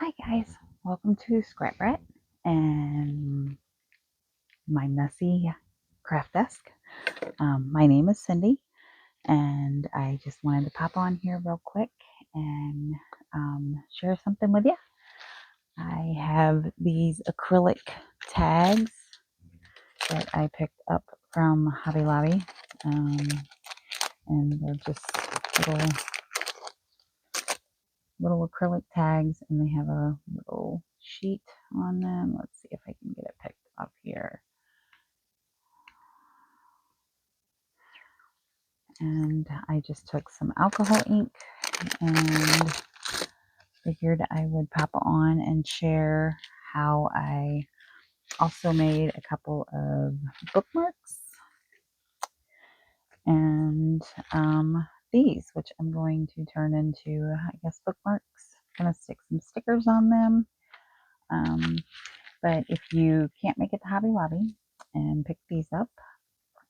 Hi guys, welcome to Scrap Rat and my messy craft desk. My name is Cindy and I just wanted to pop on here real quick and share something with you. I have these acrylic tags that I picked up from Hobby Lobby, and they're just little acrylic tags, and they have a little sheet on them. Let's see if I can get it picked up here. And I just took some alcohol ink and figured I would pop on and share how I also made a couple of bookmarks and these, which I'm going to turn into, I guess, bookmarks. I'm going to stick some stickers on them. But if you can't make it to Hobby Lobby and pick these up,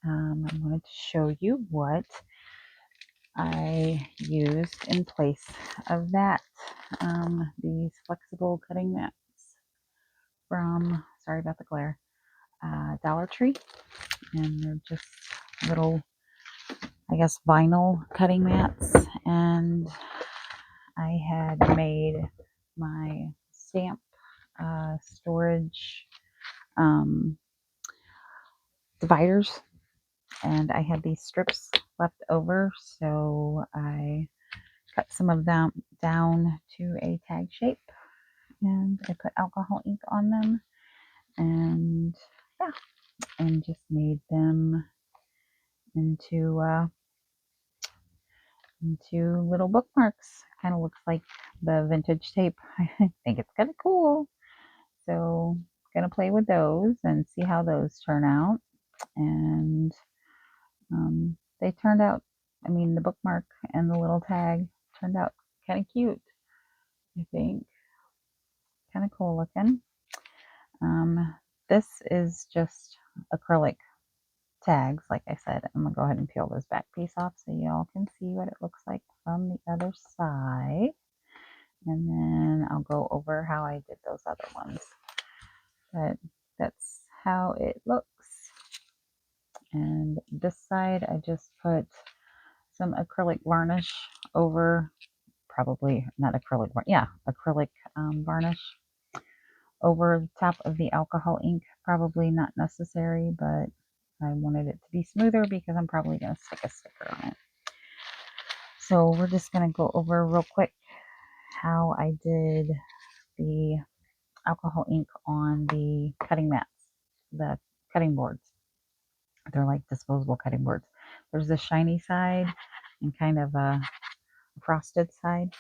I wanted to show you what I used in place of that. These flexible cutting mats from, sorry about the glare, Dollar Tree. And they're just little, I guess, vinyl cutting mats. And I had made my stamp storage dividers, and I had these strips left over, so I cut some of them down to a tag shape, and I put alcohol ink on them, and yeah, and just made them into little bookmarks. Kind of looks like the vintage tape. I think it's kind of cool. So gonna play with those and see how those turn out. And they turned out, I mean, the bookmark and the little tag turned out kind of cute, I think. Kind of cool looking. This is just acrylic tags. Like I said, I'm gonna go ahead and peel this back piece off so y'all can see what it looks like from the other side, and then I'll go over how I did those other ones. But that's how it looks. And this side, I just put some acrylic varnish over, probably not acrylic, yeah, acrylic varnish over the top of the alcohol ink. Probably not necessary, but I wanted it to be smoother because I'm probably going to stick a sticker on it. So we're just going to go over real quick how I did the alcohol ink on the cutting mats, the cutting boards. They're like disposable cutting boards. There's a shiny side and kind of a frosted side.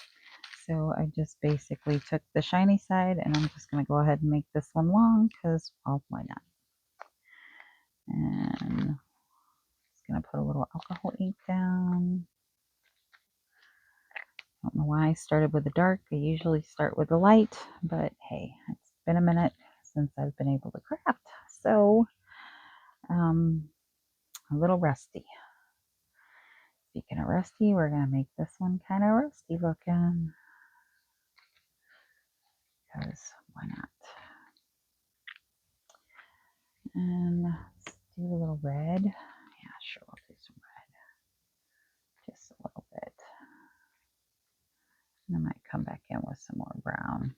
So I just basically took the shiny side, and I'm just going to go ahead and make this one long because, well, why not? And just going to put a little alcohol ink down. I don't know why I started with the dark. I usually start with the light, but hey, it's been a minute since I've been able to craft, so a little rusty. Speaking of rusty, we're going to make this one kind of rusty looking, because why not? And let's do a little red. Yeah, sure, I'll do some red. Just a little bit. And I might come back in with some more brown.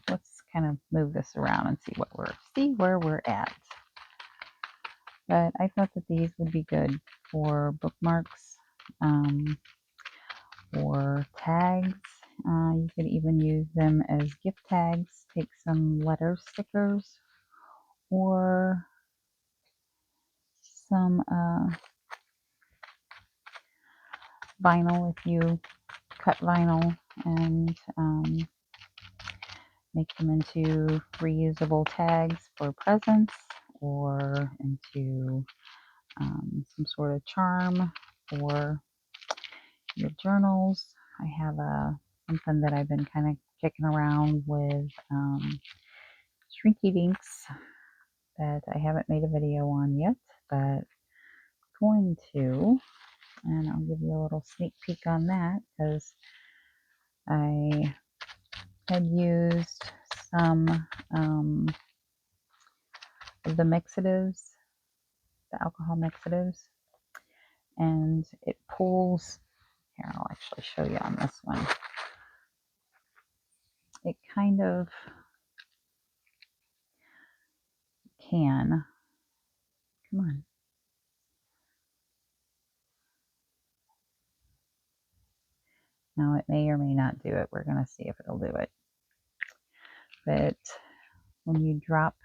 Let's kind of move this around and see where we're at. But I thought that these would be good for bookmarks, or tags. You could even use them as gift tags. Take some letter stickers or some vinyl, if you cut vinyl, and make them into reusable tags for presents, or into some sort of charm for your journals. I have something that I've been kind of kicking around with, Shrinky Dinks, that I haven't made a video on yet, but going to. And I'll give you a little sneak peek on that because I had used some of the mixatives, the alcohol mixatives, and it pulls. Here, I'll actually show you on this one. It kind of can. Come on. Now, it may or may not do it. We're going to see if it'll do it. But when you drop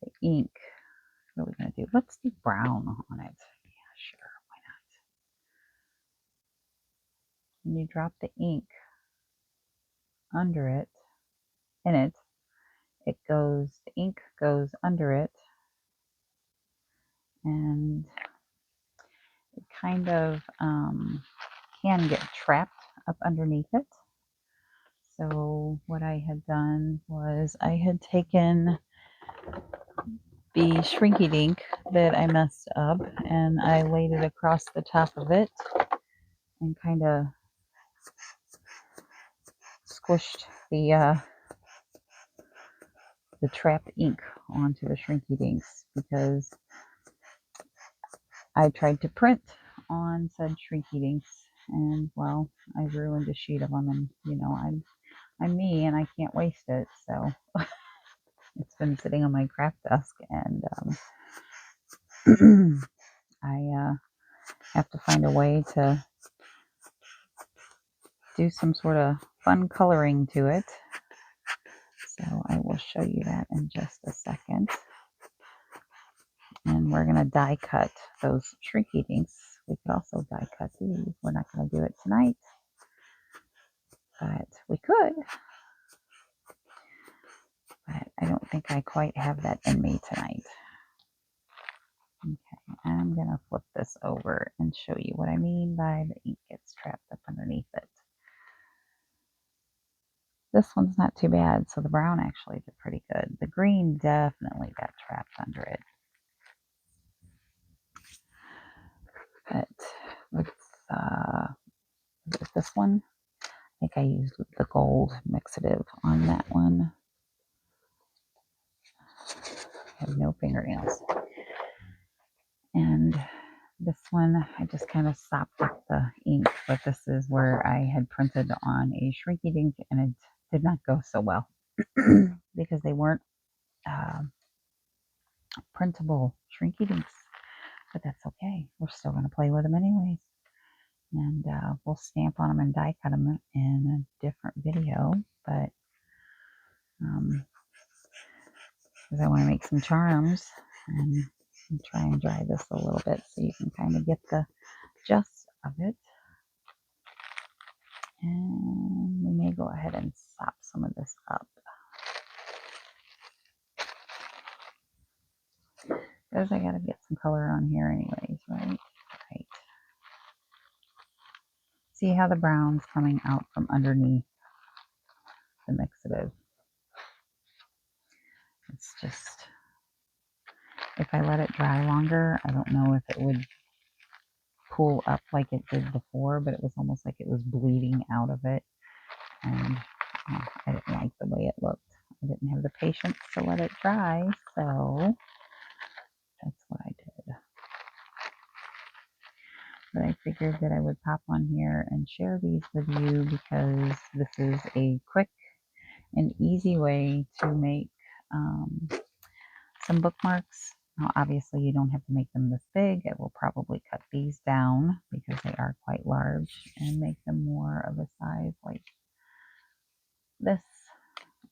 the ink, what are we going to do? Let's do brown on it. Yeah, sure. Why not? When you drop the ink under it, in it, it goes, the ink goes under it, and it kind of can get trapped up underneath it. So what I had done was I had taken the shrinky dink that I messed up and I laid it across the top of it and kind of squished the trapped ink onto the shrinky dinks because I tried to print on said shrinky dinks and well, I ruined a sheet of them, and you know, I'm me and I can't waste it, so it's been sitting on my craft desk, and I have to find a way to do some sort of fun coloring to it. So I will show you that in just a second. And we're going to die cut those shrinky dinks. We could also die cut these. We're not going to do it tonight, but we could. But I don't think I quite have that in me tonight. Okay, I'm going to flip this over and show you what I mean by the ink gets trapped up underneath it. This one's not too bad, so the brown actually did pretty good. The green definitely got trapped under it. But with this one, I think I used the gold mixative on that one. I have no fingernails. And this one, I just kind of sopped up the ink, but this is where I had printed on a shrinky dink and it did not go so well because they weren't printable shrinky dinks. But that's okay. We're still going to play with them anyways. And we'll stamp on them and die cut them in a different video. But because I want to make some charms and try and dry this a little bit so you can kind of get the gist of it. And we may go ahead and sop some of this up. Because I got to get some color on here anyways, right? Right. See how the brown's coming out from underneath the mixative. It's just, if I let it dry longer, I don't know if it would pull up like it did before, but it was almost like it was bleeding out of it. And I didn't like the way it looked. I didn't have the patience to let it dry, so that's what I did. But I figured that I would pop on here and share these with you because this is a quick and easy way to make some bookmarks. Now, obviously, you don't have to make them this big. I will probably cut these down because they are quite large and make them more of a size like this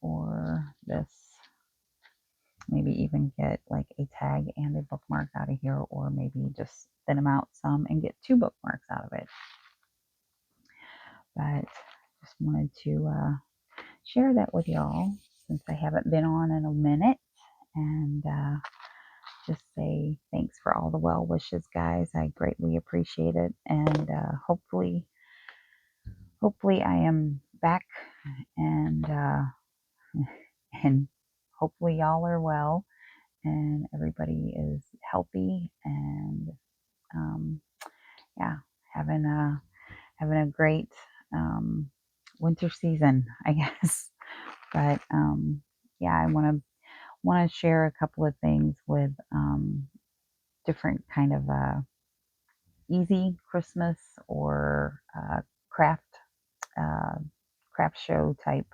or this. Maybe even get like a tag and a bookmark out of here, or maybe just thin them out some and get 2 bookmarks out of it. But just wanted to share that with y'all since I haven't been on in a minute, and just say thanks for all the well wishes, guys. I greatly appreciate it, and hopefully I am back, and and hopefully y'all are well and everybody is healthy and great winter season, I guess. But yeah, I want to share a couple of things with different kind of easy Christmas or craft uh, craft show type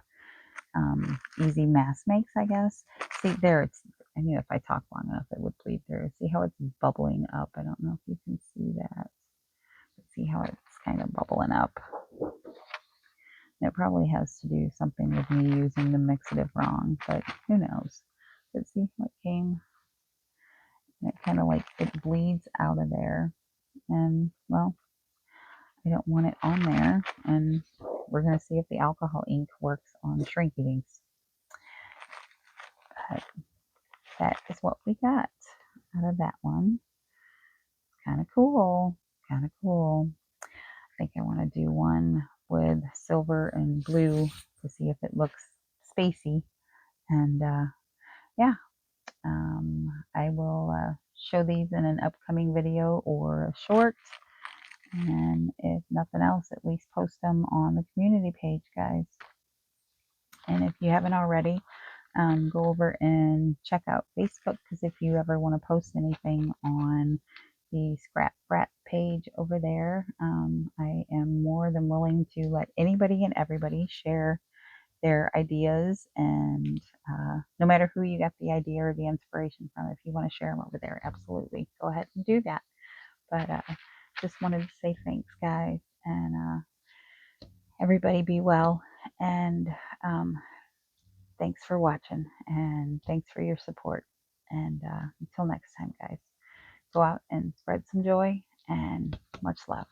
easy mass makes, I guess. See there, it's. I knew if I talk long enough, it would bleed through. See how it's bubbling up? I don't know if you can see that. See how it's kind of bubbling up. It probably has to do something with me using the mixative wrong, but who knows. But see what came? And it kind of like, it bleeds out of there. And, well, I don't want it on there. And we're going to see if the alcohol ink works on Shrink Eatings. But that is what we got out of that one. Kind of cool. Kind of cool. I think I want to do one with silver and blue to see if it looks spacey. And yeah, I will show these in an upcoming video or a short. And if nothing else, at least post them on the community page, guys. And if you haven't already, go over and check out Facebook, because if you ever want to post anything on the Scrap Brat page over there, I am more than willing to let anybody and everybody share their ideas. And no matter who you got the idea or the inspiration from, if you want to share them over there, absolutely go ahead and do that. But just wanted to say thanks, guys, and everybody be well. And thanks for watching, and thanks for your support. And until next time, guys, go out and spread some joy and much love.